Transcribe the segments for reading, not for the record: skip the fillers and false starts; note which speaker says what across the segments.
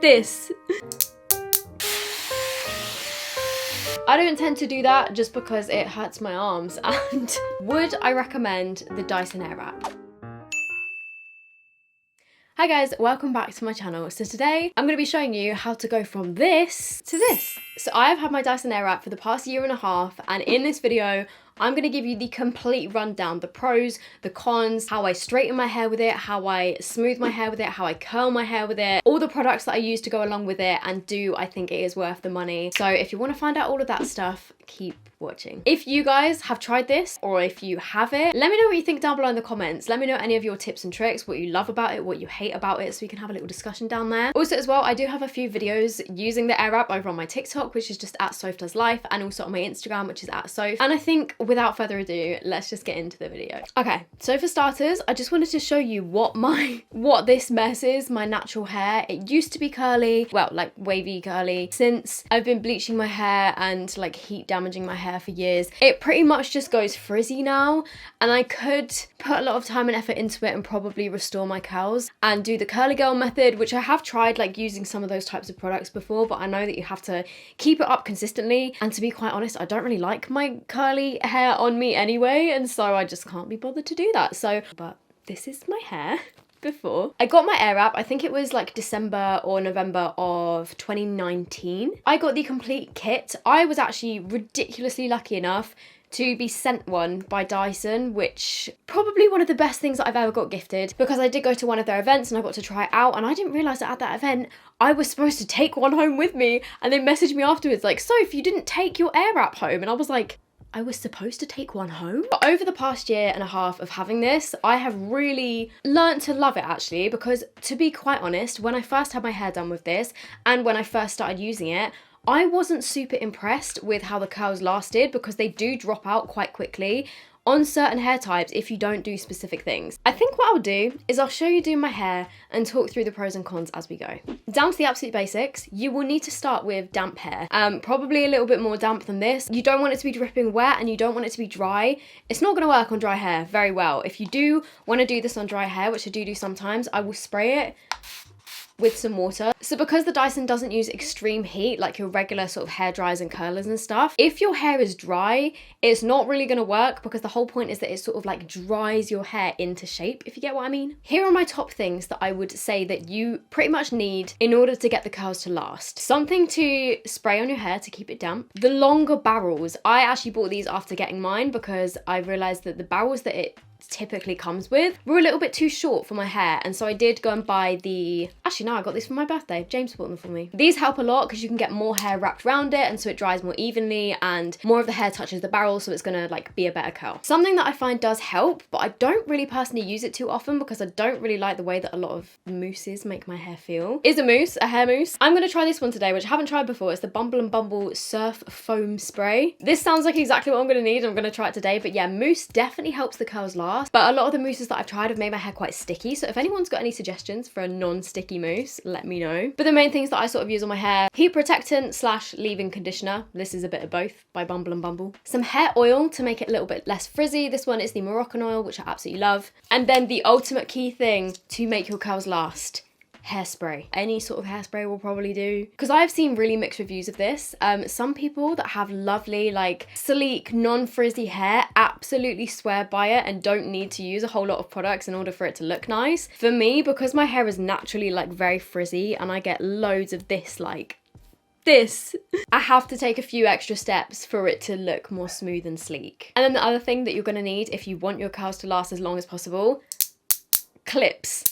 Speaker 1: this. I don't tend to do that just because it hurts my arms. And would I recommend the Dyson Airwrap? Hi guys, welcome back to my channel. So today I'm going to be showing you how to go from this to this. So I have had my Dyson Airwrap for the past year and a half, and in this video I'm going to give you the complete rundown, the pros, the cons, how I straighten my hair with it, how I smooth my hair with it, how I curl my hair with it, all the products that I use to go along with it, and do I think it is worth the money. So if you want to find out all of that stuff, keep watching. If you guys have tried this, or if you have it, let me know what you think down below in the comments. Let me know any of your tips and tricks, what you love about it, what you hate about it, so we can have a little discussion down there. Also as well, I do have a few videos using the Airwrap over on my TikTok, which is just at @SophDoesLife, and also on my Instagram, which is @Soph. And I think without further ado, let's just get into the video. Okay, so for starters, I just wanted to show you what this mess is, my natural hair. It used to be curly, well, like wavy curly. Since I've been bleaching my hair and like heat damaging my hair for years, it pretty much just goes frizzy now, and I could put a lot of time and effort into it and probably restore my curls and do the curly girl method, which I have tried like using some of those types of products before, but I know that you have to keep it up consistently, and to be quite honest, I don't really like my curly hair on me anyway, and so I just can't be bothered to do that. So, but this is my hair before. I got my Airwrap, I think it was like December or November of 2019. I got the complete kit. I was actually ridiculously lucky enough to be sent one by Dyson, which probably one of the best things that I've ever got gifted, because I did go to one of their events and I got to try it out, and I didn't realise that at that event I was supposed to take one home with me, and they messaged me afterwards like, "Soph, you didn't take your Airwrap home," and I was like, I was supposed to take one home? But over the past year and a half of having this, I have really learnt to love it actually, because to be quite honest, when I first had my hair done with this and when I first started using it, I wasn't super impressed with how the curls lasted, because they do drop out quite quickly on certain hair types if you don't do specific things. I think what I'll do is I'll show you doing my hair and talk through the pros and cons as we go. Down to the absolute basics, you will need to start with damp hair. Probably a little bit more damp than this. You don't want it to be dripping wet and you don't want it to be dry. It's not gonna work on dry hair very well. If you do wanna do this on dry hair, which I do sometimes, I will spray it with some water. So because the Dyson doesn't use extreme heat like your regular sort of hair dryers and curlers and stuff, if your hair is dry, it's not really gonna work, because the whole point is that it sort of like dries your hair into shape, if you get what I mean. Here are my top things that I would say that you pretty much need in order to get the curls to last. Something to spray on your hair to keep it damp. The longer barrels, I actually bought these after getting mine because I realized that the barrels that it typically comes with were a little bit too short for my hair, and so I did go and buy the, actually no, I got these for my birthday. James bought them for me. These help a lot because you can get more hair wrapped around it, and so it dries more evenly and more of the hair touches the barrel, so it's gonna like be a better curl. Something that I find does help, but I don't really personally use it too often because I don't really like the way that a lot of mousses make my hair feel, is a mousse, a hair mousse. I'm gonna try this one today, which I haven't tried before. It's the Bumble and Bumble Surf Foam Spray. This sounds like exactly what I'm gonna need. I'm gonna try it today, but yeah, mousse definitely helps the curls last. But a lot of the mousses that I've tried have made my hair quite sticky, so if anyone's got any suggestions for a non-sticky mousse, let me know. But the main things that I sort of use on my hair: heat protectant / leave-in conditioner. This is a bit of both by Bumble and Bumble. Some hair oil to make it a little bit less frizzy. This one is the Moroccan oil, which I absolutely love. And then the ultimate key thing to make your curls last: hairspray. Any sort of hairspray will probably do, because I've seen really mixed reviews of this. Some people that have lovely, like sleek, non-frizzy hair absolutely swear by it and don't need to use a whole lot of products in order for it to look nice. For me, because my hair is naturally like very frizzy and I get loads of this, like this, I have to take a few extra steps for it to look more smooth and sleek. And then the other thing that you're gonna need if you want your curls to last as long as possible: clips.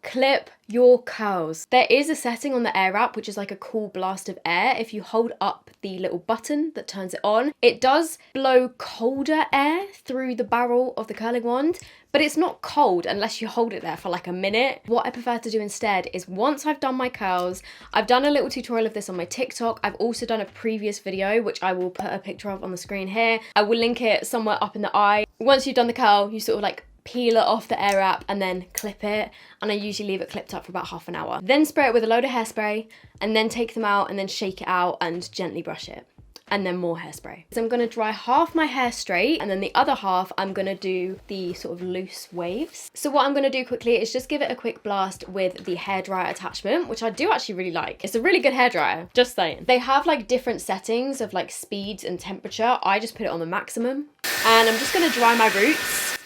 Speaker 1: Clip your curls. There is a setting on the Airwrap which is like a cool blast of air. If you hold up the little button that turns it on, it does blow colder air through the barrel of the curling wand, but it's not cold unless you hold it there for like a minute. What I prefer to do instead is, once I've done my curls, I've done a little tutorial of this on my TikTok. I've also done a previous video, which I will put a picture of on the screen here. I will link it somewhere up in the eye. Once you've done the curl, you sort of like peel it off the Airwrap and then clip it, and I usually leave it clipped up for about half an hour. Then spray it with a load of hairspray, and then take them out and then shake it out and gently brush it. and then more hairspray. So I'm gonna dry half my hair straight, and then the other half I'm gonna do the sort of loose waves. So what I'm gonna do quickly is just give it a quick blast with the hairdryer attachment, which I do actually really like. It's a really good hairdryer, just saying. They have like different settings of like speeds and temperature. I just put it on the maximum, and I'm just gonna dry my roots.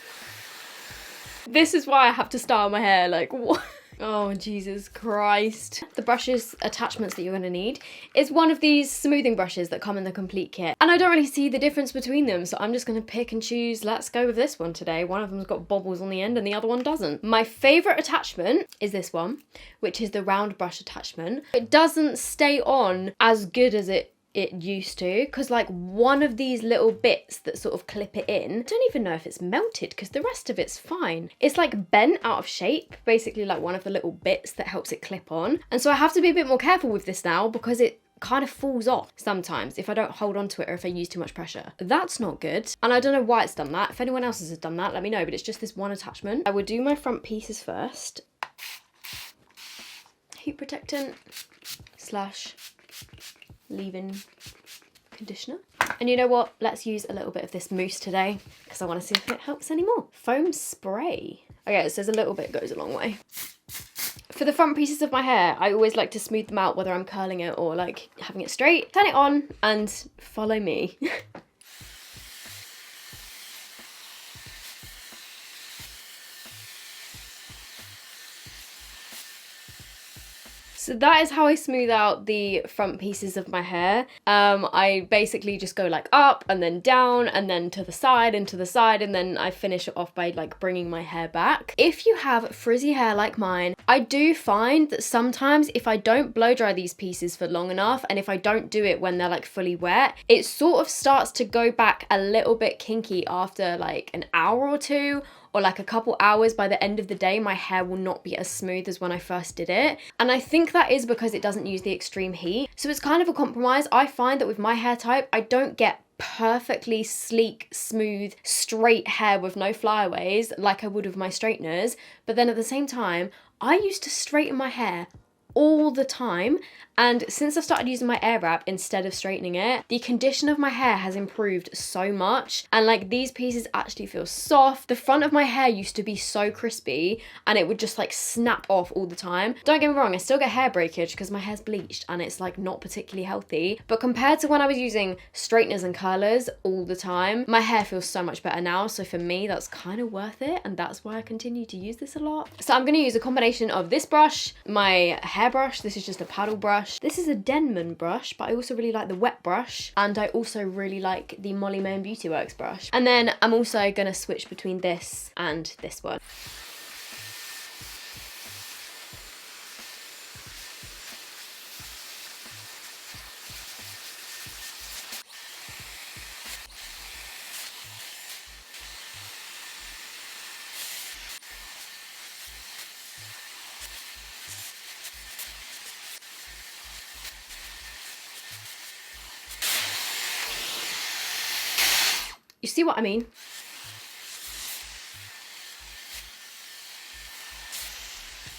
Speaker 1: This is why I have to style my hair, like what? Oh, Jesus Christ. The brushes attachments that you're gonna need is one of these smoothing brushes that come in the complete kit. And I don't really see the difference between them, so I'm just gonna pick and choose. Let's go with this one today. One of them's got bobbles on the end and the other one doesn't. My favorite attachment is this one, which is the round brush attachment. It doesn't stay on as good as it used to, because like one of these little bits that sort of clip it in, I don't even know if it's melted because the rest of it's fine. It's like bent out of shape, basically like one of the little bits that helps it clip on. And so I have to be a bit more careful with this now because it kind of falls off sometimes if I don't hold on to it or if I use too much pressure. That's not good. And I don't know why it's done that. If anyone else has done that, let me know, but it's just this one attachment. I would do my front pieces first. Heat protectant / leave-in conditioner. And you know what? Let's use a little bit of this mousse today because I want to see if it helps anymore. Foam spray. Okay, it says a little bit goes a long way. For the front pieces of my hair, I always like to smooth them out, whether I'm curling it or like having it straight. Turn it on and follow me. So that is how I smooth out the front pieces of my hair. I basically just go like up and then down and then to the side and to the side, and then I finish it off by like bringing my hair back. If you have frizzy hair like mine, I do find that sometimes if I don't blow dry these pieces for long enough, and if I don't do it when they're like fully wet, it sort of starts to go back a little bit kinky after like an hour or two, or like a couple hours. By the end of the day, my hair will not be as smooth as when I first did it. And I think that is because it doesn't use the extreme heat. So it's kind of a compromise. I find that with my hair type, I don't get perfectly sleek, smooth, straight hair with no flyaways like I would with my straighteners. But then at the same time, I used to straighten my hair all the time, and since I started using my Airwrap instead of straightening it, the condition of my hair has improved so much, and like these pieces actually feel soft. The front of my hair used to be so crispy and it would just like snap off all the time. Don't get me wrong, I still get hair breakage because my hair's bleached and it's like not particularly healthy, but compared to when I was using straighteners and curlers all the time, my hair feels so much better now. So for me, that's kind of worth it, and that's why I continue to use this a lot. So I'm going to use a combination of this brush, my hair brush, this is just a paddle brush. This is a Denman brush, but I also really like the wet brush, and I also really like the Molly May Beauty Works brush. And then I'm also gonna switch between this and this one. You see what I mean?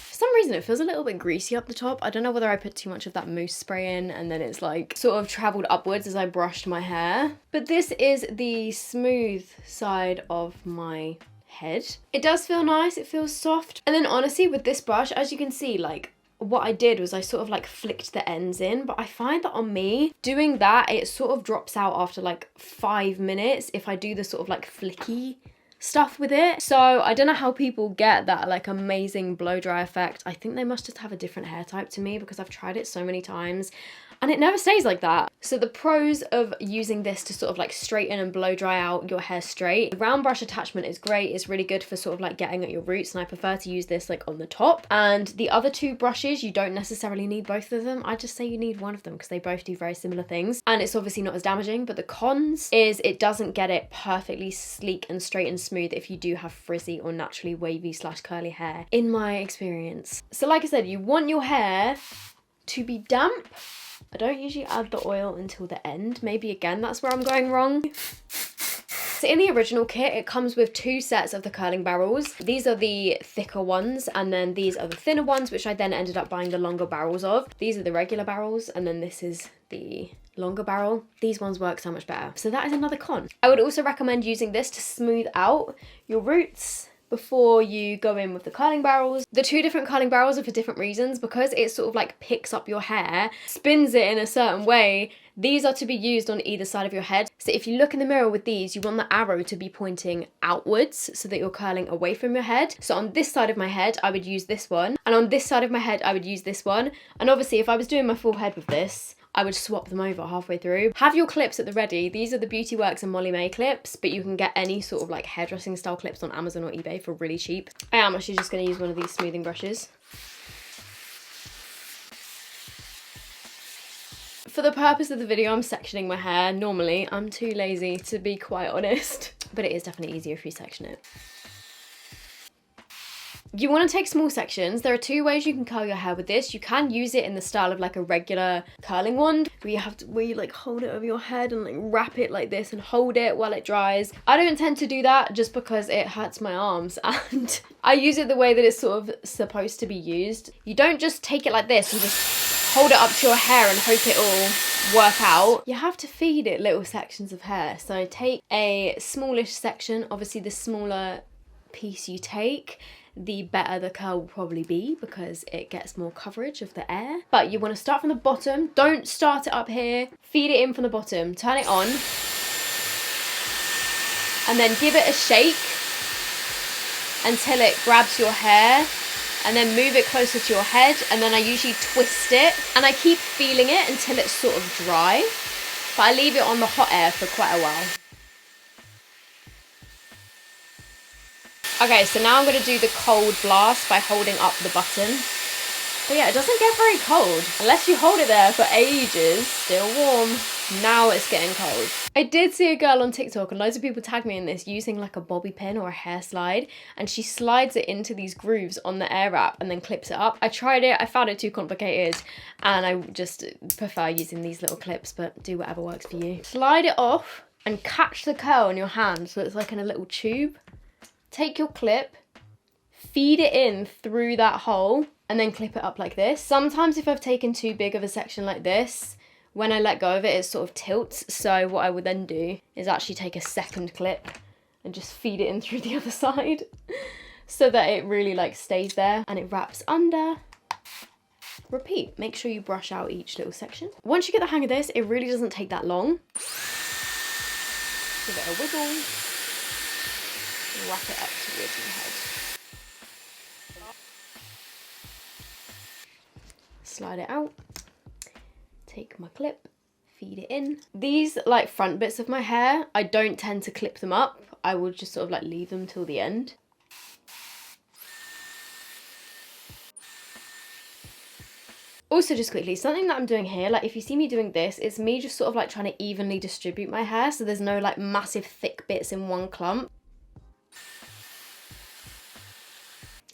Speaker 1: For some reason it feels a little bit greasy up the top. I don't know whether I put too much of that mousse spray in and then it's like sort of traveled upwards as I brushed my hair. But this is the smooth side of my head. It does feel nice, it feels soft. And then honestly with this brush, as you can see, like what I did was I sort of like flicked the ends in, but I find that on me, doing that, it sort of drops out after like 5 minutes if I do the sort of like flicky stuff with it. So I don't know how people get that like amazing blow dry effect. I think they must just have a different hair type to me because I've tried it so many times and it never stays like that. So the pros of using this to sort of like straighten and blow dry out your hair straight. The round brush attachment is great. It's really good for sort of like getting at your roots, and I prefer to use this like on the top. And the other two brushes, you don't necessarily need both of them. I just say you need one of them because they both do very similar things. And it's obviously not as damaging, but the cons is it doesn't get it perfectly sleek and straight and smooth if you do have frizzy or naturally wavy / curly hair, in my experience. So like I said, you want your hair to be damp. I don't usually add the oil until the end. Maybe again, that's where I'm going wrong. So in the original kit, it comes with 2 sets of the curling barrels. These are the thicker ones, and then these are the thinner ones, which I then ended up buying the longer barrels of. These are the regular barrels, and then this is the longer barrel. These ones work so much better. So that is another con. I would also recommend using this to smooth out your roots before you go in with the curling barrels. The 2 different curling barrels are for different reasons. Because it sort of like picks up your hair, spins it in a certain way, these are to be used on either side of your head. So if you look in the mirror with these, you want the arrow to be pointing outwards so that you're curling away from your head. So on this side of my head, I would use this one. And on this side of my head, I would use this one. And obviously if I was doing my full head with this, I would swap them over halfway through. Have your clips at the ready. These are the Beauty Works and Molly May clips, but you can get any sort of like hairdressing style clips on Amazon or eBay for really cheap. I am actually just going to use one of these smoothing brushes. For the purpose of the video, I'm sectioning my hair. Normally, I'm too lazy to be quite honest, but it is definitely easier if you section it. You want to take small sections. There are 2 ways you can curl your hair with this. You can use it in the style of like a regular curling wand, where you like hold it over your head and like wrap it like this and hold it while it dries. I don't tend to do that just because it hurts my arms, and I use it the way that it's sort of supposed to be used. You don't just take it like this and just hold it up to your hair and hope it all work out. You have to feed it little sections of hair. So take a smallish section. Obviously the smaller piece you take, the better the curl will probably be because it gets more coverage of the air. But you want to start from the bottom. Don't start it up here. Feed it in from the bottom. Turn it on. And then give it a shake until it grabs your hair. And then move it closer to your head. And then I usually twist it. And I keep feeling it until it's sort of dry. But I leave it on the hot air for quite a while. Okay, so now I'm going to do the cold blast by holding up the button. But yeah, it doesn't get very cold. Unless you hold it there for ages. Still warm. Now it's getting cold. I did see a girl on TikTok, and loads of people tagged me in this, using like a bobby pin or a hair slide. And she slides it into these grooves on the air wrap and then clips it up. I tried it. I found it too complicated. And I just prefer using these little clips, but do whatever works for you. Slide it off and catch the curl in your hand so it's like in a little tube. Take your clip, feed it in through that hole, and then clip it up like this. Sometimes if I've taken too big of a section like this, when I let go of it, it sort of tilts. So what I would then do is actually take a second clip and just feed it in through the other side so that it really like stays there and it wraps under. Repeat. Make sure you brush out each little section. Once you get the hang of this, it really doesn't take that long. Give it a wiggle. Wrap it up towards my head. Slide it out. Take my clip, feed it in. These like front bits of my hair, I don't tend to clip them up. I will just sort of like leave them till the end. Also, just quickly, something that I'm doing here, like if you see me doing this, it's me just sort of like trying to evenly distribute my hair so there's no like massive thick bits in one clump.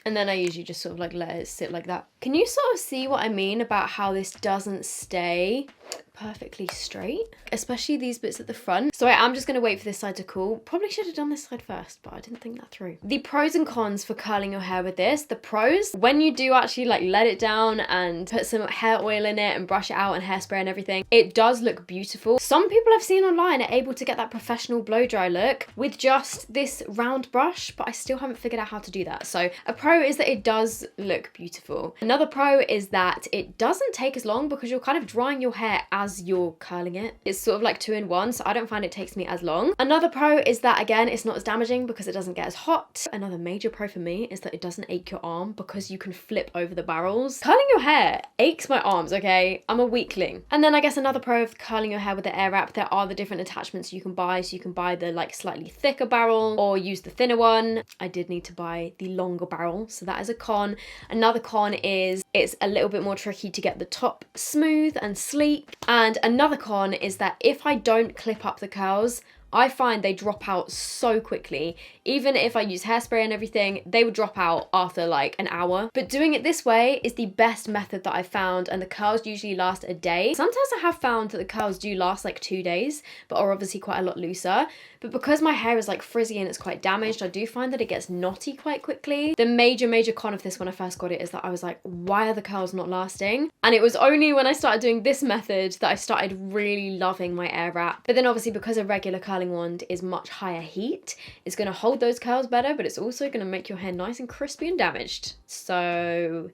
Speaker 1: And then I usually just sort of like let it sit like that. Can you sort of see what I mean about how this doesn't stay perfectly straight? Especially these bits at the front. So I am just going to wait for this side to cool. Probably should have done this side first, but I didn't think that through. The pros and cons for curling your hair with this. The pros, when you do actually like let it down and put some hair oil in it and brush it out and hairspray and everything, it does look beautiful. Some people I've seen online are able to get that professional blow dry look with just this round brush, but I still haven't figured out how to do that. So a pro is that it does look beautiful. Another pro is that it doesn't take as long because you're kind of drying your hair as you're curling it. It's sort of like 2 in 1, so I don't find it takes me as long. Another pro is that again, it's not as damaging because it doesn't get as hot. Another major pro for me is that it doesn't ache your arm because you can flip over the barrels. Curling your hair aches my arms, okay? I'm a weakling. And then I guess another pro of curling your hair with the air wrap, there are the different attachments you can buy. So you can buy the like slightly thicker barrel or use the thinner one. I did need to buy the longer barrel, so that is a con. Another con is it's a little bit more tricky to get the top smooth and sleek. And another con is that if I don't clip up the curls, I find they drop out so quickly. Even if I use hairspray and everything, they would drop out after like an hour. But doing it this way is the best method that I've found, and the curls usually last a day. Sometimes I have found that the curls do last like 2 days, but are obviously quite a lot looser. But because my hair is like frizzy and it's quite damaged, I do find that it gets knotty quite quickly. The major con of this when I first got it is that I was like, why are the curls not lasting? And it was only when I started doing this method that I started really loving my air wrap. But then obviously because a regular curling wand is much higher heat, it's going to hold those curls better, but it's also going to make your hair nice and crispy and damaged. So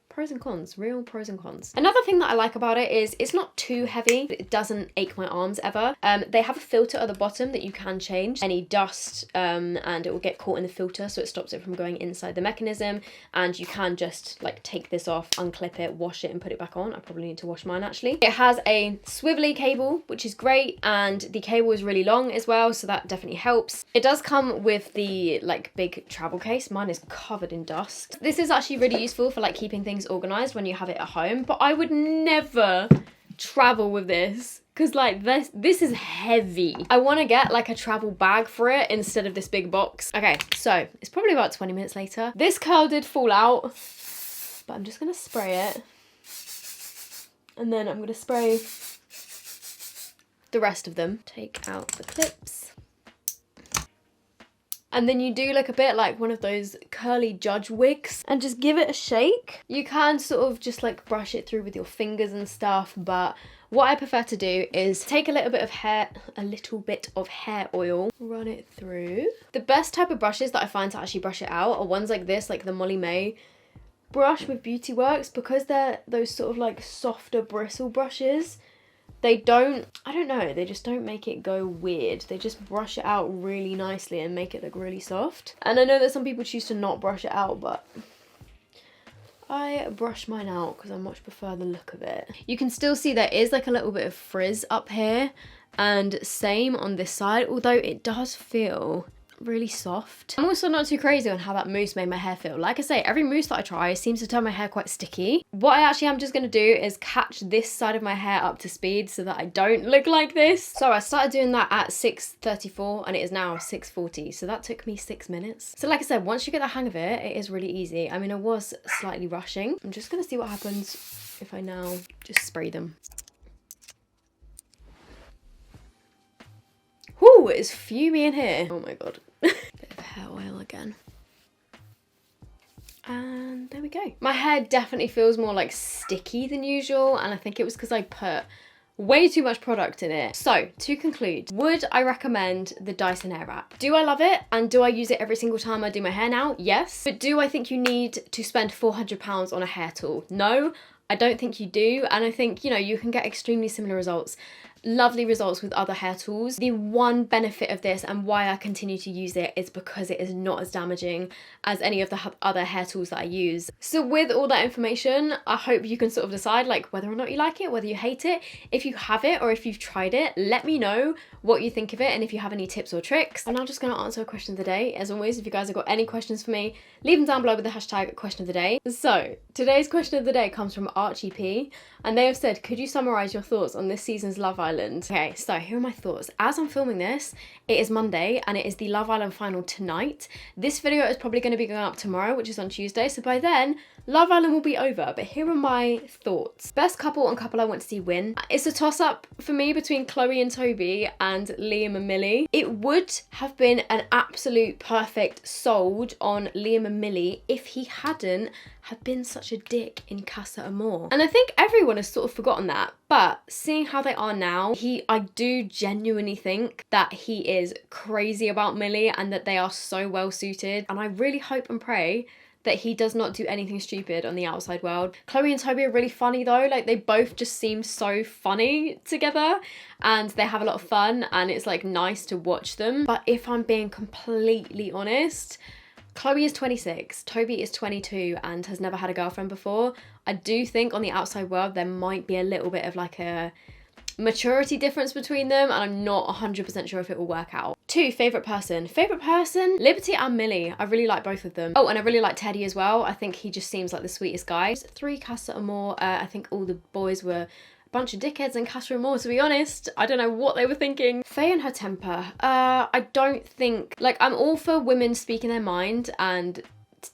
Speaker 1: pros and cons, real pros and cons. Another thing that I like about it is it's not too heavy, but it doesn't ache my arms ever. They have a filter at the bottom that you can change any dust and it will get caught in the filter, so it stops it from going inside the mechanism, and you can just like take this off, unclip it, wash it and put it back on. I probably need to wash mine actually. It has a swivelly cable, which is great, and the cable is really long as well, so that definitely helps. It does come with the like big travel case. Mine is covered in dust. This is actually really useful for like keeping things organized when you have it at home, but I would never travel with this because like this is heavy. I want to get like a travel bag for it instead of this big box. Okay, so it's probably about 20 minutes later. This curl did fall out, but I'm just gonna spray it, and then I'm gonna spray the rest of them. Take out the clips. And then you do like a bit like one of those curly judge wigs and just give it a shake. You can sort of just like brush it through with your fingers and stuff, but what I prefer to do is take a little bit of hair oil, run it through. The best type of brushes that I find to actually brush it out are ones like this, like the Molly May brush with Beauty Works, because they're those sort of like softer bristle brushes. They don't, I don't know, they just don't make it go weird. They just brush it out really nicely and make it look really soft. And I know that some people choose to not brush it out, but I brush mine out because I much prefer the look of it. You can still see there is like a little bit of frizz up here, and same on this side, although it does feel really soft. I'm also not too crazy on how that mousse made my hair feel. Like I say, every mousse that I try seems to turn my hair quite sticky. What I actually am just going to do is catch this side of my hair up to speed so that I don't look like this. So I started doing that at 6:34 and it is now 6:40, so that took me 6 minutes. So like I said, once you get the hang of it, it is really easy. I mean, I was slightly rushing. I'm just going to see what happens if I now just spray them. Whoo, it's fumey in here. Oh my god. Bit of hair oil again. And there we go. My hair definitely feels more like sticky than usual, and I think it was because I put way too much product in it. So to conclude, would I recommend the Dyson Airwrap? Do I love it, and do I use it every single time I do my hair now? Yes. But do I think you need to spend £400 on a hair tool? No, I don't think you do. And I think, you know, you can get extremely similar results, lovely results with other hair tools. The one benefit of this and why I continue to use it is because it is not as damaging as any of the other hair tools that I use. So with all that information, I hope you can sort of decide like whether or not you like it, whether you hate it. If you have it or if you've tried it, let me know what you think of it and if you have any tips or tricks. And I'm just going to answer a question of the day. As always, if you guys have got any questions for me, leave them down below with the hashtag question of the day. So today's question of the day comes from Archie P, and they have said, could you summarise your thoughts on this season's Love Island? Okay, so here are my thoughts. As I'm filming this, it is Monday and it is the Love Island final tonight. This video is probably going to be going up tomorrow, which is on Tuesday, so by then Love Island will be over. But here are my thoughts. Best couple and couple I want to see win. It's a toss-up for me between Chloe and Toby and Liam and Millie. It would have been an absolute perfect sold on Liam and Millie if he hadn't have been such a dick in Casa Amor. And I think everyone has sort of forgotten that, but seeing how they are now, I do genuinely think that he is crazy about Millie and that they are so well suited, and I really hope and pray that he does not do anything stupid on the outside world. Chloe and Toby are really funny though, like they both just seem so funny together and they have a lot of fun and it's like nice to watch them. But if I'm being completely honest, Chloe is 26, Toby is 22 and has never had a girlfriend before. I do think on the outside world there might be a little bit of like a maturity difference between them, and I'm not 100% sure if it will work out. 2, favourite person. Favourite person, Liberty and Millie. I really like both of them. Oh, and I really like Teddy as well. I think he just seems like the sweetest guy. 3, Casa Amor. I think all the boys were bunch of dickheads and Casper and Moore, to be honest. I don't know what they were thinking. Faye and her temper. I don't think, like, I'm all for women speaking their mind and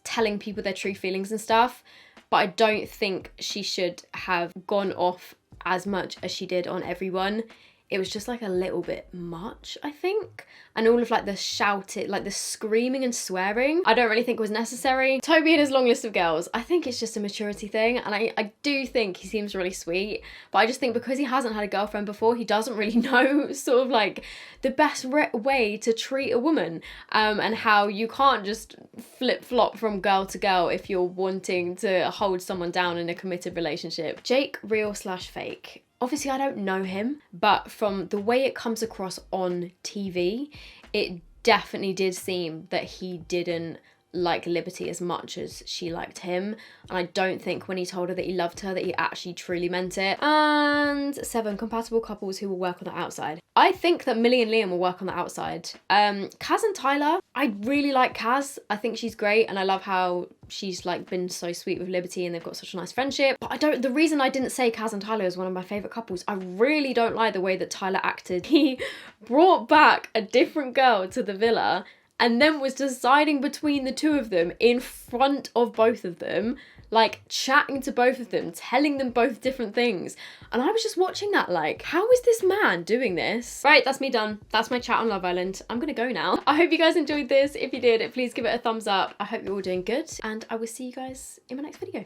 Speaker 1: telling people their true feelings and stuff, but I don't think she should have gone off as much as she did on everyone. It was just like a little bit much, I think. And all of like the shouting, like the screaming and swearing, I don't really think was necessary. Toby and his long list of girls, I think it's just a maturity thing. And I do think he seems really sweet, but I just think because he hasn't had a girlfriend before, he doesn't really know sort of like the best way to treat a woman, and how you can't just flip-flop from girl to girl if you're wanting to hold someone down in a committed relationship. Jake, real/fake. Obviously, I don't know him, but from the way it comes across on TV, it definitely did seem that he didn't like Liberty as much as she liked him. And I don't think when he told her that he loved her that he actually truly meant it. And 7, compatible couples who will work on the outside. I think that Millie and Liam will work on the outside. Kaz and Tyler, I really like Kaz. I think she's great, and I love how she's like been so sweet with Liberty and they've got such a nice friendship. But the reason I didn't say Kaz and Tyler is one of my favourite couples, I really don't like the way that Tyler acted. He brought back a different girl to the villa and then was deciding between the two of them in front of both of them, like chatting to both of them, telling them both different things. And I was just watching that like, how is this man doing this? Right, that's me done. That's my chat on Love Island. I'm gonna go now. I hope you guys enjoyed this. If you did, please give it a thumbs up. I hope you're all doing good, and I will see you guys in my next video.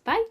Speaker 1: Bye.